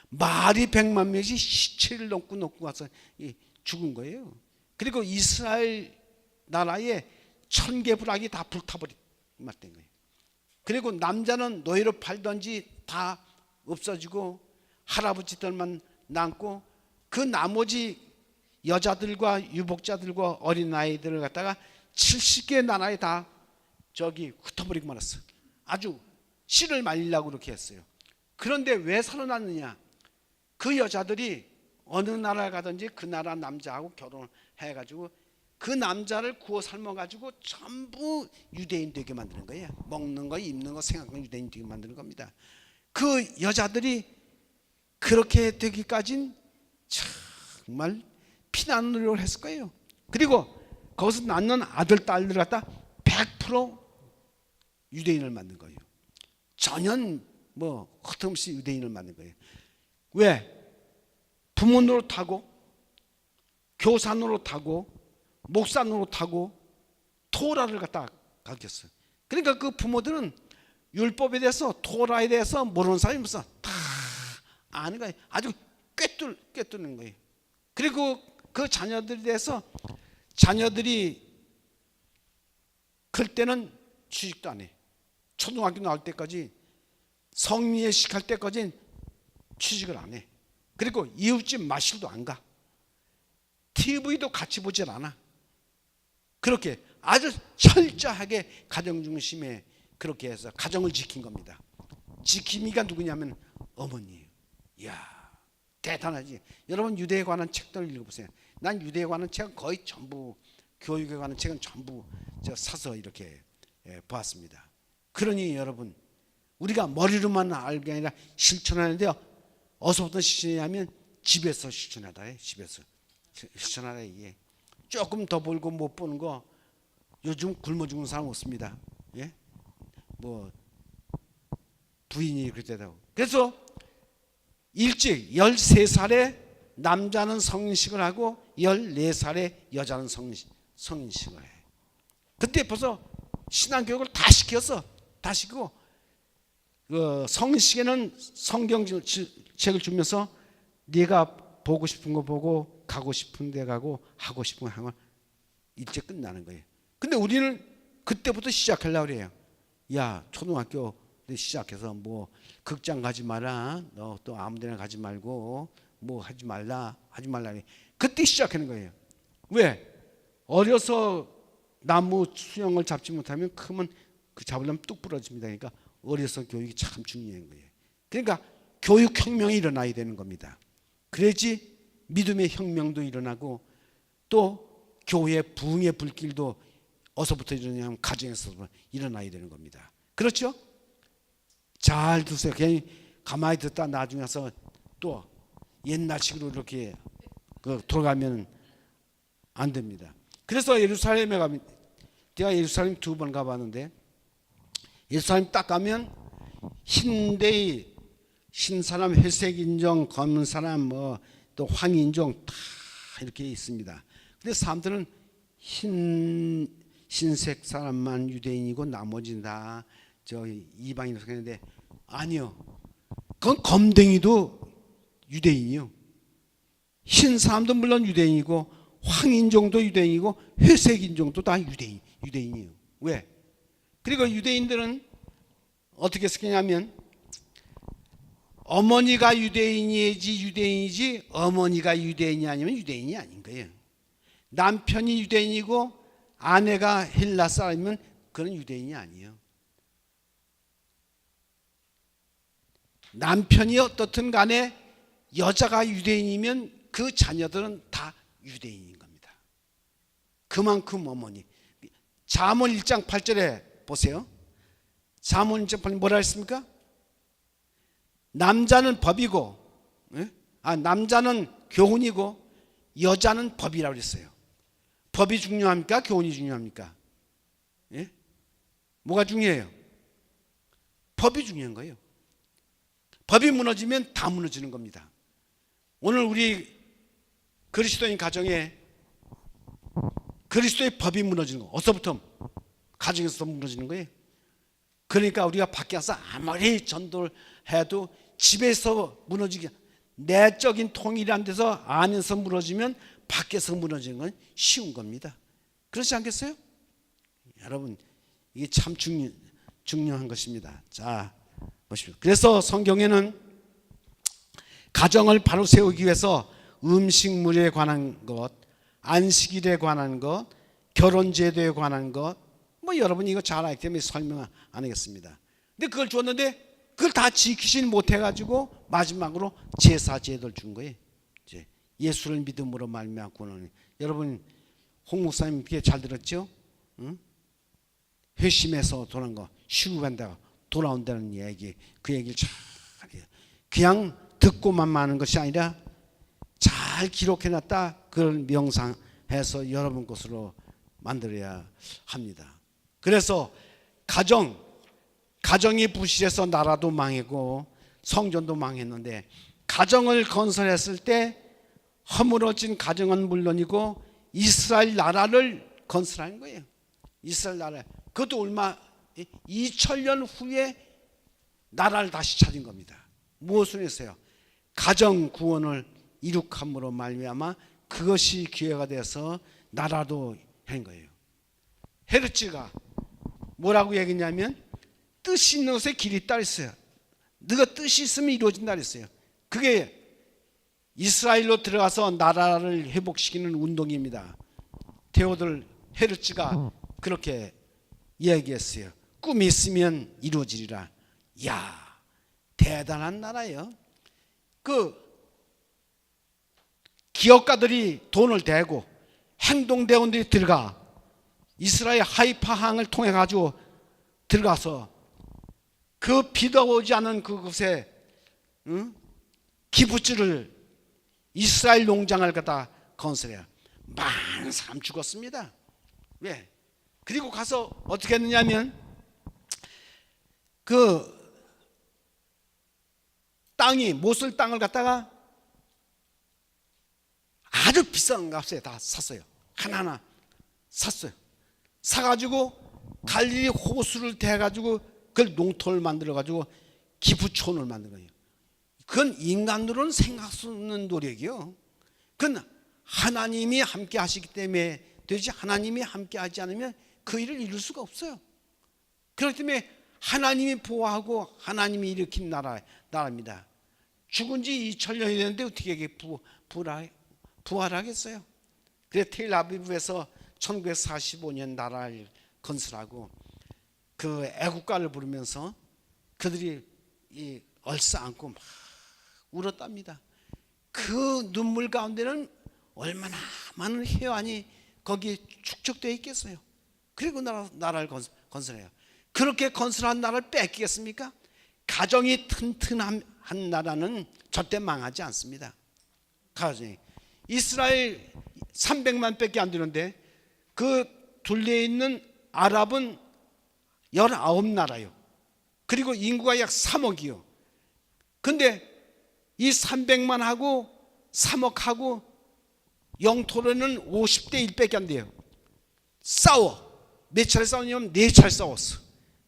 말이 100만 명이 시체를 넘고 와서 죽은 거예요. 그리고 이스라엘 나라에 1000개 부락이 다 불타버린 거예요. 그리고 남자는 노예로 팔던지 다 없어지고 할아버지들만 남고, 그 나머지 여자들과 유복자들과 어린아이들을 갖다가 70개 나라에 다 흩어버리고 말았어. 아주 씨를 말리려고 그렇게 했어요. 그런데 왜 살아났느냐? 그 여자들이 어느 나라 가든지 그 나라 남자하고 결혼을 해가지고 그 남자를 구워 삶아가지고 전부 유대인 되게 만드는 거예요. 먹는 거, 입는 거, 생각하는 거 유대인 되게 만드는 겁니다. 그 여자들이 그렇게 되기까진 정말 피나는 노력을 했을 거예요. 그리고 거기서 낳는 아들, 딸들 갖다 100% 유대인을 만든 거예요. 전혀 허틈없이 유대인을 만든 거예요. 왜? 부모 노릇하고 교사 노릇하고 목사 노릇하고 토라를 갖다 가르쳤어요. 그러니까 그 부모들은 율법에 대해서 토라에 대해서 모르는 사람이 무슨 다 아는 거예요. 아주 꿰뚫는 거예요. 그리고 그 자녀들에 대해서 자녀들이 클 때는 취직도 안 해. 초등학교 나올 때까지 성리예식 할 때까지는 취직을 안 해. 그리고 이웃집 마실도 안 가. TV도 같이 보질 않아. 그렇게 아주 철저하게 가정 중심에 그렇게 해서 가정을 지킨 겁니다. 지킴이가 누구냐면 어머니예요. 이야, 대단하지. 여러분 유대에 관한 책들을 읽어보세요. 난 유대에 관한 책은 거의 전부, 교육에 관한 책은 전부 사서 이렇게 보았습니다. 그러니 여러분, 우리가 머리로만 알게 아니라 실천하는데요. 어디서부터 실천하냐면 집에서 실천하다 해. 집에서 실천하다. 이게 조금 더 벌고 못 버는 거 요즘 굶어 죽는 사람 없습니다. 예? 부인이 그랬다고. 그래서 일찍 13살에 남자는 성인식을 하고 14살에 여자는 성인식을 해. 그때 벌써 신앙교육을 다 시켰어. 다 시키고 성인식에는 성경책을 주면서 네가 보고 싶은 거 보고 가고 싶은 데 가고 하고 싶은 거 하면 일찍 끝나는 거예요. 근데 우리는 그때부터 시작하려고 그래요. 야, 초등학교 시작해서 극장 가지 마라. 너 또 아무 데나 가지 말고 하지 말라. 그때 시작하는 거예요. 왜? 어려서 나무 수영을 잡지 못하면 크면 그 잡으려면 뚝 부러집니다. 그러니까 어려서 교육이 참 중요한 거예요. 그러니까 교육혁명이 일어나야 되는 겁니다. 그래야지 믿음의 혁명도 일어나고 또 교회의 부흥의 불길도 어디서부터 일어나냐면 가정에서 일어나야 되는 겁니다. 그렇죠? 잘 두세요. 그냥 가만히 듣다 나중에 와서 또 옛날식으로 이렇게 돌아가면 안 됩니다. 그래서 예루살렘에 가면, 제가 예루살렘 2번 가봤는데 예루살렘 딱 가면 흰데이, 흰사람, 회색인종, 검은사람, 또 황인종 다 이렇게 있습니다. 근데 사람들은 흰색 사람만 유대인이고 나머지는 다 이방인으로 생각하는데 아니요. 그건 검댕이도 유대인이요. 흰 사람도 물론 유대인이고 황인종도 유대인이고 회색인종도 다 유대인이에요. 왜? 그리고 유대인들은 어떻게 생각하냐면 어머니가 유대인이지 어머니가 유대인이 아니면 유대인이 아닌 거예요. 남편이 유대인이고 아내가 헬라 사람이면 그건 유대인이 아니에요. 남편이 어떻든 간에 여자가 유대인이면 그 자녀들은 다 유대인인 겁니다. 그만큼 어머니. 잠언 1장 8절에 보세요. 잠언 1장 8절에 뭐라 했습니까? 남자는 법이고, 남자는 교훈이고 여자는 법이라고 그랬어요. 법이 중요합니까? 교훈이 중요합니까? 예? 뭐가 중요해요? 법이 중요한 거예요. 법이 무너지면 다 무너지는 겁니다. 오늘 우리 그리스도인 가정에 그리스도의 법이 무너지는 거. 어디서부터? 가정에서 무너지는 거예요. 그러니까 우리가 밖에 가서 아무리 전도를 해도 집에서 무너지게, 내적인 통일이 안 돼서 안에서 무너지면 밖에서 무너지는 건 쉬운 겁니다. 그렇지 않겠어요? 여러분, 이게 참 중요한 것입니다. 자, 보십시오. 그래서 성경에는 가정을 바로 세우기 위해서 음식물에 관한 것, 안식일에 관한 것, 결혼제도에 관한 것, 뭐 여러분이 이거 잘 알기 때문에 설명 안 하겠습니다. 근데 그걸 줬는데 그걸 다 지키진 못해가지고 마지막으로 제사 제도를 준 거예요. 이제 예수를 믿음으로 말미암아 구원을. 여러분 홍 목사님 그게 잘 들었죠? 응? 회심해서 돌아온 거 쉬고 간다가 돌아온다는 얘기, 그 얘기를 잘 해요. 그냥 듣고만 마는 것이 아니라 잘 기록해놨다 그걸 명상해서 여러분 것으로 만들어야 합니다. 그래서 가정이 부실해서 나라도 망하고 성전도 망했는데 가정을 건설했을 때 허물어진 가정은 물론이고 이스라엘 나라를 건설한 거예요. 이스라엘 나라. 그것도 얼마 2000년 후에 나라를 다시 찾은 겁니다. 무엇을 했어요? 가정 구원을 이룩함으로 말미암아 그것이 기회가 돼서 나라도 한 거예요. 헤르츠가 뭐라고 얘기했냐면 뜻이 있는 것에 길이 있다 그랬어요. 너가 뜻이 있으면 이루어진다 그랬어요. 그게 이스라엘로 들어가서 나라를 회복시키는 운동입니다. 테오돌 헤르츠가 그렇게 이야기했어요. 꿈이 있으면 이루어지리라. 이야, 대단한 나라예요. 그 기업가들이 돈을 대고 행동대원들이 들어가 이스라엘 하이파항을 통해 가지고 들어가서 그 비도 오지 않은 그곳에 기부지를 이스라엘 농장을 갖다 건설해요. 많은 사람 죽었습니다. 왜? 그리고 가서 어떻게 했느냐면 그 땅이 모슬 땅을 갖다가 아주 비싼 값에 다 샀어요. 하나하나 샀어요. 사가지고 갈릴리 호수를 대가지고 그걸 농토를 만들어가지고 기부촌을 만든 거예요. 그건 인간으로는 생각할 수 없는 노력이요. 그건 하나님이 함께 하시기 때문에 되지, 하나님이 함께 하지 않으면 그 일을 이룰 수가 없어요. 그렇기 때문에 하나님이 보호하고 하나님이 일으킨 나라입니다. 죽은 지 2000년이 됐는데 어떻게 이게 부활하겠어요? 그래 텔아비브에서 1945년 나라를 건설하고 그 애국가를 부르면서 그들이 이 얼싸안고 막 울었답니다. 그 눈물 가운데는 얼마나 많은 혜환이 거기에 축적되어 있겠어요. 그리고 나라를 건설해요. 그렇게 건설한 나라를 뺏기겠습니까? 가정이 튼튼한 나라는 절대 망하지 않습니다. 가정이 이스라엘 300만 밖에 안 되는데 그 둘레에 있는 아랍은 19나라요. 그리고 인구가 약 3억이요. 근데 이 300만하고 3억하고 영토로는 50대 1밖에 안 돼요. 싸워. 몇 차례 싸웠냐면 4차례 싸웠어.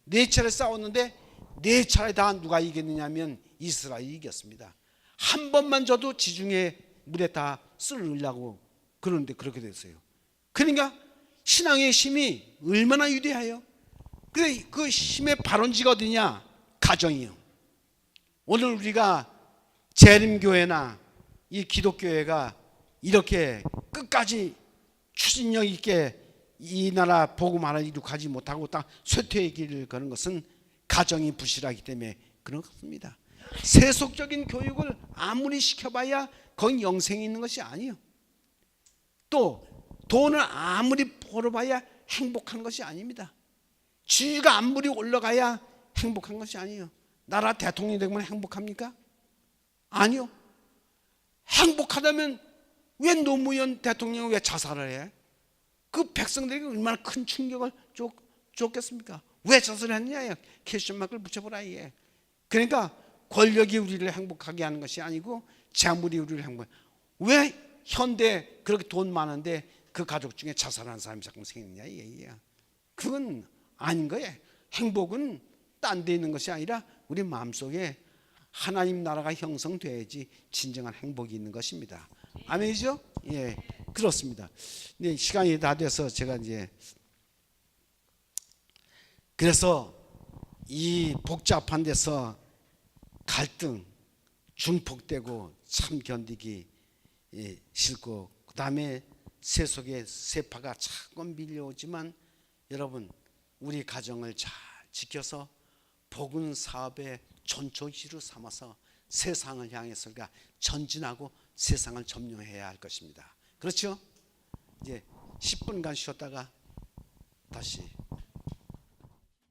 4차례 싸웠는데 4차례 다 누가 이겼느냐면 이스라엘이 이겼습니다. 한 번만 져도 지중해 물에 다 쓸으려고 그러는데 그렇게 됐어요. 그러니까 신앙의 힘이 얼마나 위대해요. 근데 그 힘의 발원지가 어디냐? 가정이요. 오늘 우리가 재림교회나 이 기독교회가 이렇게 끝까지 추진력 있게 이 나라 복음 하나 이룩하지 못하고 딱 쇠퇴의 길을 거는 것은 가정이 부실하기 때문에 그런 것입니다. 세속적인 교육을 아무리 시켜봐야 거기 영생이 있는 것이 아니에요. 또 돈을 아무리 벌어봐야 행복한 것이 아닙니다. 지위가 아무리 올라가야 행복한 것이 아니에요. 나라 대통령이 되면 행복합니까? 아니요. 행복하다면 왜 노무현 대통령은 왜 자살을 해? 그 백성들에게 얼마나 큰 충격을 줬겠습니까? 왜 자살을 했느냐? 퀘스천 마크를 붙여보라. 그러니까 권력이 우리를 행복하게 하는 것이 아니고 재물이 우리를 행복하게. 왜 현대 그렇게 돈 많은데 그 가족 중에 자살하는 사람이 자꾸 생기느냐? 그건 아닌 거예요. 행복은 딴 데 있는 것이 아니라 우리 마음속에 하나님 나라가 형성돼야지 진정한 행복이 있는 것입니다. 아멘이죠? 예, 그렇습니다. 네, 시간이 다 돼서 제가 이제 그래서 이 복잡한 데서 갈등, 중폭되고 참 견디기 싫고 그 다음에 세속의 세파가 자꾸 밀려오지만 여러분 우리 가정을 잘 지켜서 복음 사업의 전초기로 삼아서 세상을 향해서 우리가 전진하고 세상을 점령해야 할 것입니다. 그렇죠? 이제 10분간 쉬었다가 다시